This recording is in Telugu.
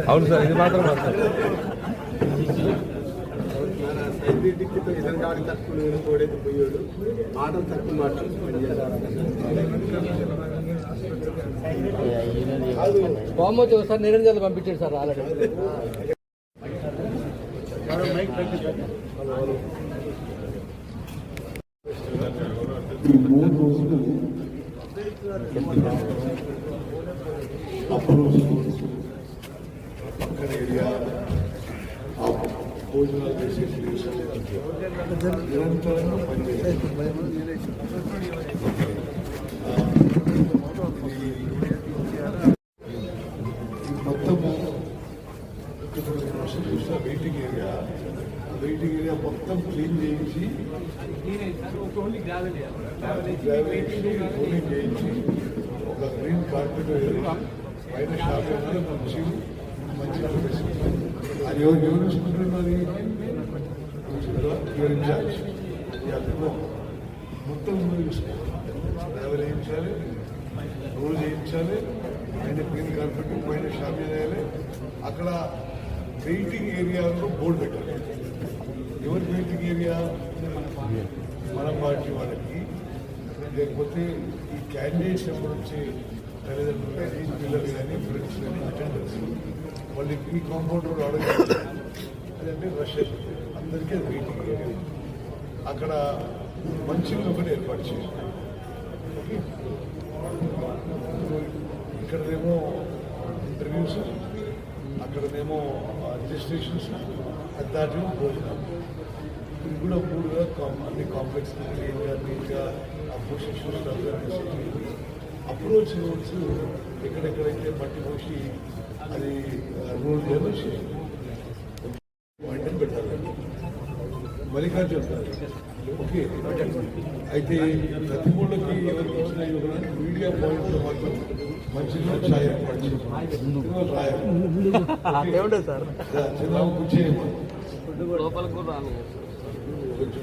అవును సార్, ఇది మాత్రం సైంటిఫిక్ ఎదురుగాడి తక్కువ నేను కోడైతే పోయాడు మాటలు తక్కువ బామ్మొచ్చి ఒకసారి నిరంజన్ పంపించాడు సార్ ఆల్రెడీ. ఈ 3 రోజులు అప్రోచ్ పక్కన ఏరియా భోజనాలు చేసే ప్లేస్ నిరంతరంగా పనిచేయాలి. మొత్తము చూసిన వెయిటింగ్ ఏరియా మొత్తం క్లీన్ చేయించి చేయించి ఒక గ్రీన్ కార్పెట్ పైన షాప్ మంచి మంచి అది ఎవరు చూసుకుంటున్నది ఇన్ఛార్జ్ మొత్తం చూసుకోవాలి. డ్రైవర్ వేయించాలి, రోజు వేయించాలి, పైన గ్రీన్ కార్పెట్ పైన షాప్ చేయాలి. అక్కడ వెయిటింగ్ ఏరియాలో బోర్డు పెట్టాలి. ఎవరి వెయిటింగ్ ఏరియా? మన పార్టీ వాళ్ళకి, లేకపోతే ఈ క్యాండిడేట్స్ ఎప్పటి నుంచి తల్లిదండ్రులు కానీ పిల్లలు కానీ ఫ్రెండ్స్ కానీ అటెండర్స్ వాళ్ళకి ఈ కాంపౌండ్ రోడ్ అడగాలి. అదంటే రష్ అందరికీ అది వెయిటింగ్ ఏరియా. అక్కడ మంచిగా ఒకటి ఏర్పాటు చేయాలి. ఇక్కడనేమో ఇంటర్వ్యూస్, అక్కడనేమో రిజిస్ట్రేషన్స్, అది దాటేమో భోజనం. ఇది కూడా పూర్తిగా అన్ని కాంప్లెక్స్ క్లీన్గా నీట్గా ఆ పొజిషన్స్ అప్రోచ్ రోడ్స్ ఎక్కడెక్కడైతే మట్టి పోసి అది రోడ్ చేసి పాయింట్ పెట్టాలి. మల్లికార్జున ఓకే. అయితే ప్రతి మూలకి ఎవరికి వచ్చినా ఇవ్వడానికి మీడియా పాయింట్లో మాత్రం మంచిగా ఛాయ్ ఏర్పాటు చేయాలి. రాయాలి సార్ చిన్న కూర్చేయమా లోపల కూడా కొంచెం